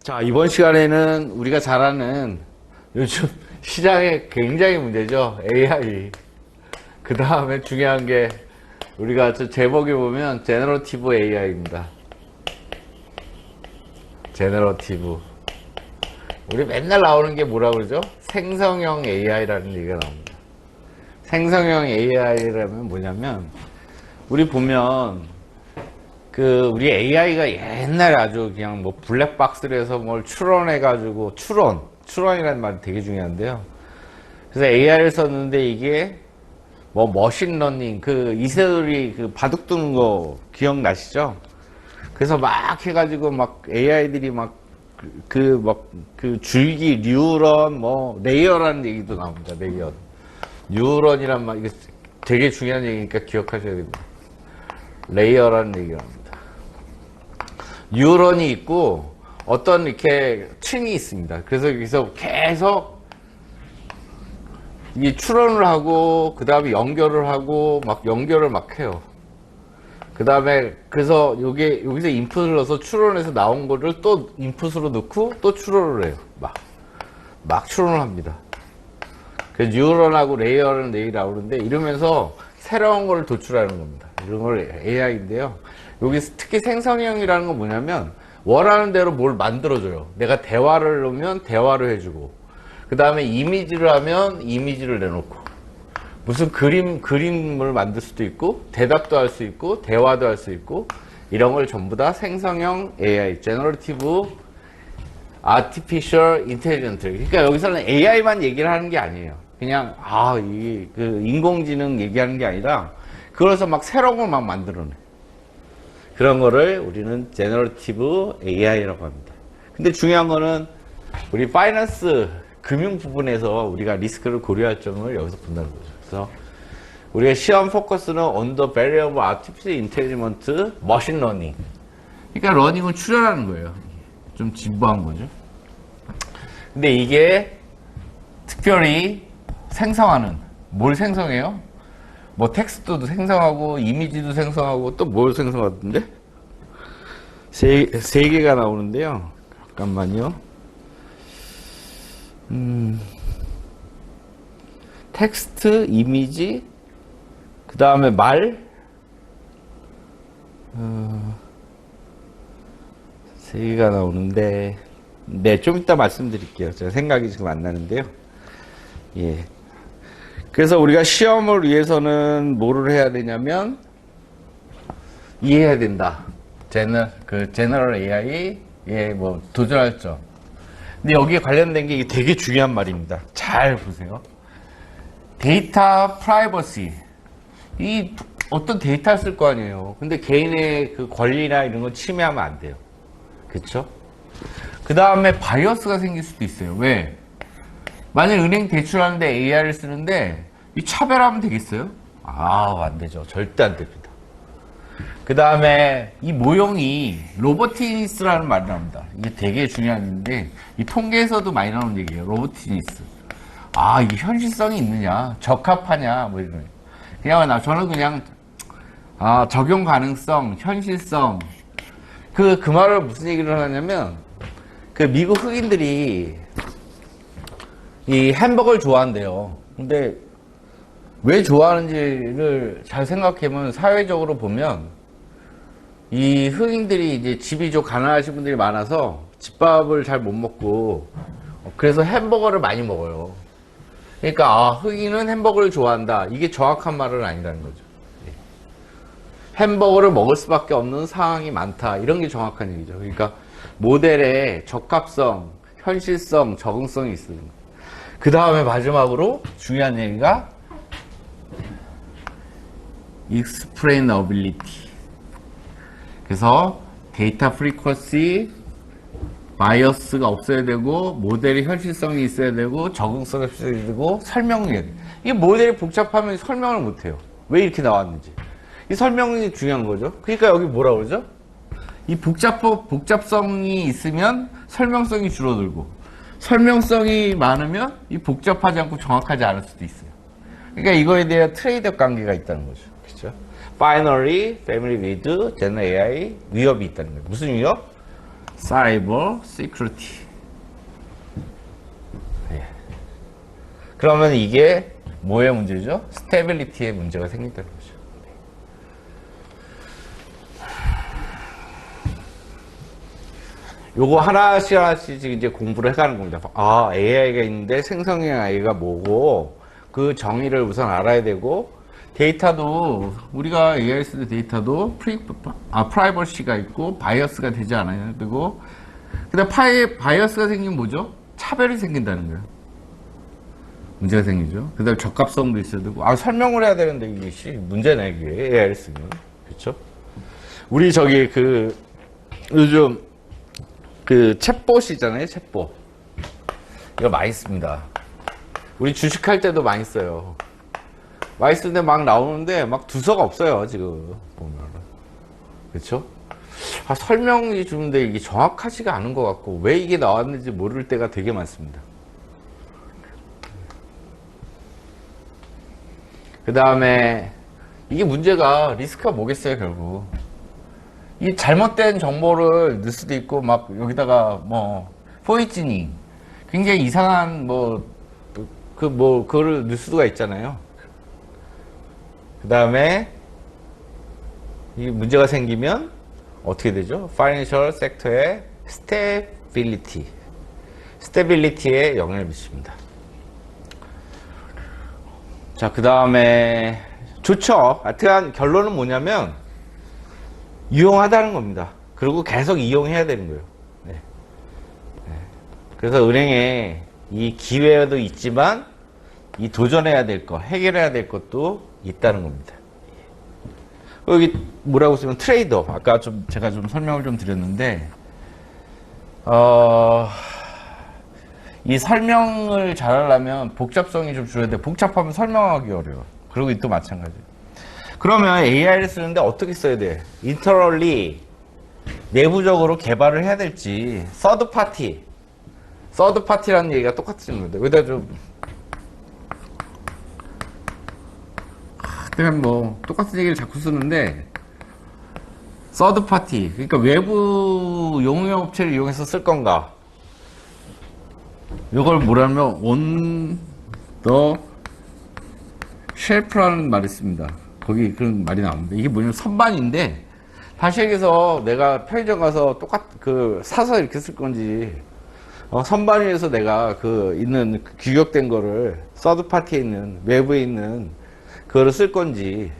자, 이번 시간에는 우리가 잘 아는 요즘 시장에 굉장히 문제죠. AI. 그 다음에 중요한 게 우리가 저 제목에 보면 제너러티브 AI입니다. 제너러티브. 우리 맨날 나오는 게 뭐라 그러죠? 생성형 AI라는 얘기가 나옵니다. 생성형 AI라면 뭐냐면 우리 보면 우리 AI가 옛날에 아주 그냥 뭐 블랙박스를 해서 뭘 추론해가지고, 추론이라는 말이 되게 중요한데요. 그래서 AI를 썼는데 이게 뭐 머신러닝, 이세돌이 바둑 두는 거 기억나시죠? 그래서 막 해가지고 막 AI들이 줄기, 뉴런, 레이어라는 얘기도 나옵니다. 레이어. 뉴런이란 말, 이게 되게 중요한 얘기니까 기억하셔야 됩니다. 레이어라는 얘기가 나옵니다. 뉴런이 있고 어떤 이렇게 층이 있습니다. 그래서 여기서 계속 이 추론을 하고 그 다음에 연결을 하고 연결을 해요. 그 다음에 그래서 여기서 인풋을 넣어서 추론해서 나온 거를 또 인풋으로 넣고 또 추론을 해요. 막 추론을 합니다. 그래서 뉴런하고 레이어는 레이라고 그러는데 이러면서 새로운 걸 도출하는 겁니다. 이런 걸 AI인데요. 여기 특히 생성형이라는 건 뭐냐면 원하는 대로 뭘 만들어줘요. 내가 대화를 넣으면 대화를 해주고, 그 다음에 이미지를 하면 이미지를 내놓고, 무슨 그림을 만들 수도 있고, 대답도 할 수 있고, 대화도 할 수 있고, 이런 걸 전부 다 생성형 AI, Generative Artificial Intelligence. 그러니까 여기서는 AI만 얘기를 하는 게 아니에요. 그냥 이게 인공지능 얘기하는 게 아니라 그래서 새로운 걸 만들어내. 그런 거를 우리는 제너러티브 AI라고 합니다. 근데 중요한 거는 우리 파이낸스 금융 부분에서 우리가 리스크를 고려할 점을 여기서 본다는 거죠. 그래서 우리가 시험 포커스는 on the value of artificial intelligence, machine learning. 그러니까 러닝을 추론하는 거예요. 좀 진부한 거죠. 근데 이게 특별히 생성하는, 뭘 생성해요? 텍스트도 생성하고 이미지도 생성하고 또 뭘 생성하던데? 세 개가 나오는데요. 잠깐만요. 텍스트, 이미지, 그 다음에 말, 세 개가 나오는데, 네, 좀 이따 말씀드릴게요. 제가 생각이 지금 안 나는데요. 예. 그래서 우리가 시험을 위해서는 뭐를 해야 되냐면 이해해야 된다. 제너럴 AI 도전할 점. 근데 여기에 관련된 게 이게 되게 중요한 말입니다. 잘 보세요. 데이터 프라이버시. 이 어떤 데이터를 쓸 거 아니에요. 근데 개인의 권리나 이런 거 침해하면 안 돼요. 그렇죠? 그 다음에 바이어스가 생길 수도 있어요. 왜? 만약 은행 대출하는데 AI를 쓰는데 이 차별하면 되겠어요? 안 되죠. 절대 안 됩니다. 그 다음에 이 모형이 로보티니스라는 말이 나옵니다. 이게 되게 중요한 건데 이 통계에서도 많이 나오는 얘기예요. 로보티니스. 이게 현실성이 있느냐, 적합하냐, 이런. 저는 그냥 적용 가능성, 현실성. 그 말을 무슨 얘기를 하냐면 미국 흑인들이 이 햄버거를 좋아한대요. 근데 왜 좋아하는지를 잘 생각해보면 사회적으로 보면 이 흑인들이 이제 집이 좀 가난하신 분들이 많아서 집밥을 잘 못 먹고 그래서 햄버거를 많이 먹어요. 그러니까 흑인은 햄버거를 좋아한다. 이게 정확한 말은 아니라는 거죠. 햄버거를 먹을 수밖에 없는 상황이 많다. 이런 게 정확한 얘기죠. 그러니까 모델의 적합성, 현실성, 적응성이 있습니다. 그 다음에 마지막으로 중요한 얘기가 explainability. 그래서 데이터 프리퀀시, 바이어스가 없어야 되고 모델의 현실성이 있어야 되고 적응성이 있어야 되고 설명이 해야 돼. 이게 모델이 복잡하면 설명을 못해요. 왜 이렇게 나왔는지. 이 설명이 중요한 거죠. 그러니까 여기 뭐라 그러죠? 이 복잡성이 있으면 설명성이 줄어들고 설명성이 많으면 이 복잡하지 않고 정확하지 않을 수도 있어요. 그러니까 이거에 대한 트레이드업 관계가 있다는 거죠. 그렇죠? Binary, Family with, Gen AI 위협이 있다는 거예요. 무슨 위협? 사이버 시큐리티. 예. 그러면 이게 뭐의 문제죠? 스테빌리티의 문제가 생긴다는 거죠. 요거 하나씩 하나씩 이제 공부를 해가는 겁니다. 아, AI가 있는데 생성형 AI가 뭐고, 그 정의를 우선 알아야 되고, 데이터도, 우리가 AI 쓸 때 데이터도 프라이버시가 있고, 바이어스가 되지 않아야 되고, 그 다음 바이어스가 생기면 뭐죠? 차별이 생긴다는 거예요. 문제가 생기죠. 그 다음 적합성도 있어야 되고, 아, 설명을 해야 되는데, 이게 문제네, 이게. AI를 쓰면. 그쵸? 우리 요즘, 챗봇이잖아요, 챗봇. 이거 많이 씁니다. 우리 주식할 때도 많이 써요. 많이 쓰는데 막 나오는데 막 두서가 없어요, 지금. 보면. 그쵸? 아, 설명이 주는데 이게 정확하지가 않은 것 같고, 왜 이게 나왔는지 모를 때가 되게 많습니다. 그 다음에, 이게 문제가, 리스크가 뭐겠어요, 결국. 이 잘못된 정보를 넣을 수도 있고, 막, 여기다가, 포이즈닝. 굉장히 이상한, 그거를 넣을 수가 있잖아요. 그 다음에, 이 문제가 생기면, 어떻게 되죠? 파이낸셜 섹터의 스테빌리티에 영향을 미칩니다. 자, 그 다음에, 좋죠. 하여튼, 결론은 뭐냐면, 유용하다는 겁니다. 그리고 계속 이용해야 되는 거예요. 네. 네. 그래서 은행에 이 기회도 있지만 이 도전해야 될 것, 해결해야 될 것도 있다는 겁니다. 여기 뭐라고 쓰면 트레이더. 아까 제가 좀 설명을 좀 드렸는데, 이 설명을 잘하려면 복잡성이 좀 줄여야 돼. 복잡하면 설명하기 어려워. 그리고 또 마찬가지예요. 그러면 AI를 쓰는데 어떻게 써야 돼? 인터럴리 내부적으로 개발을 해야 될지, 서드 파티라는 얘기가 똑같은 겁니다. 여기다 좀 그냥 똑같은 얘기를 자꾸 쓰는데, 서드 파티, 그러니까 외부 용역업체를 이용해서 쓸 건가? 이걸 뭐라면 on the shelf라는 말을 씁니다. 거기 그런 말이 나옵니다. 이게 뭐냐면 선반인데, 다시 얘기해서 내가 편의점 가서 사서 이렇게 쓸 건지, 선반 위에서 내가 규격된 거를, 서드 파티에 있는, 외부에 있는, 그거를 쓸 건지,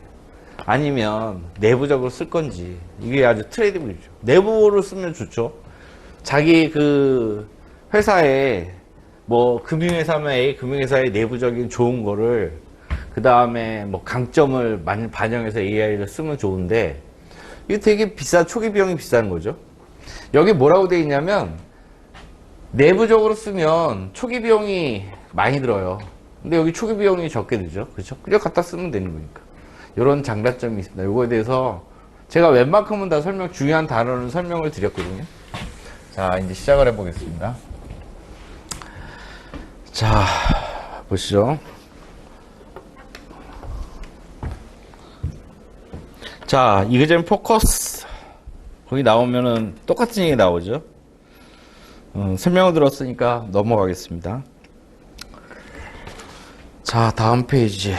아니면 내부적으로 쓸 건지, 이게 아주 트레이딩이죠. 내부로 쓰면 좋죠. 자기 회사에, 금융회사면 A 금융회사의 내부적인 좋은 거를, 그 다음에 강점을 반영해서 AI를 쓰면 좋은데, 이게 되게 초기 비용이 비싼 거죠. 여기 뭐라고 되어 있냐면, 내부적으로 쓰면 초기 비용이 많이 들어요. 근데 여기 초기 비용이 적게 들죠. 그렇죠? 그냥 갖다 쓰면 되는 거니까. 이런 장단점이 있습니다. 요거에 대해서 제가 웬만큼은 다 중요한 단어는 설명을 드렸거든요. 자, 이제 시작을 해보겠습니다. 자, 보시죠. 자, 이그젠 포커스. 거기 나오면은 똑같은 얘기 나오죠. 설명을 들었으니까 넘어가겠습니다. 자, 다음 페이지.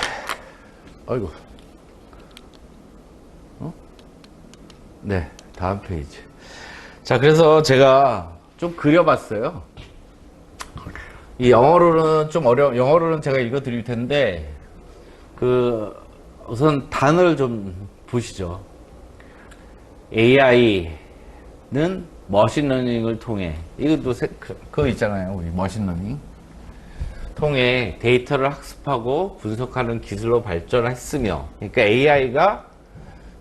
아이고. 네, 다음 페이지. 자, 그래서 제가 좀 그려봤어요. 이 영어로는 좀 영어로는 제가 읽어 드릴 텐데, 우선 단어를 좀 보시죠. AI는 머신러닝을 통해, 이것도 그거 있잖아요. 우리 머신러닝. 통해 데이터를 학습하고 분석하는 기술로 발전했으며, 그러니까 AI가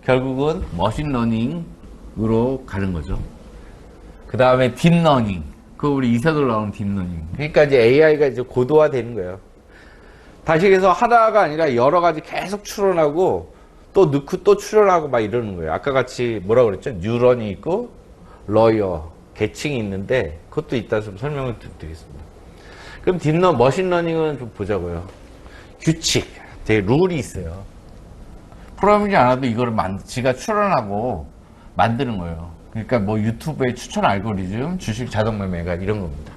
결국은 머신러닝으로 가는 거죠. 그 다음에 딥러닝. 그 우리 이사들 나오는 딥러닝. 그러니까 이제 AI가 이제 고도화되는 거예요. 다시 해서 하나가 아니라 여러 가지 계속 추론하고, 또 넣고 또 추론하고 막 이러는 거예요. 아까 같이 뭐라고 그랬죠? 뉴런이 있고, 러이어, 계층이 있는데, 그것도 이따 좀 설명을 드리겠습니다. 그럼 머신러닝은 좀 보자고요. 규칙, 되게 룰이 있어요. 프로그램이지 않아도 이거를 지가 추론하고 만드는 거예요. 그러니까 뭐 유튜브의 추천 알고리즘, 주식 자동 매매가 이런 겁니다.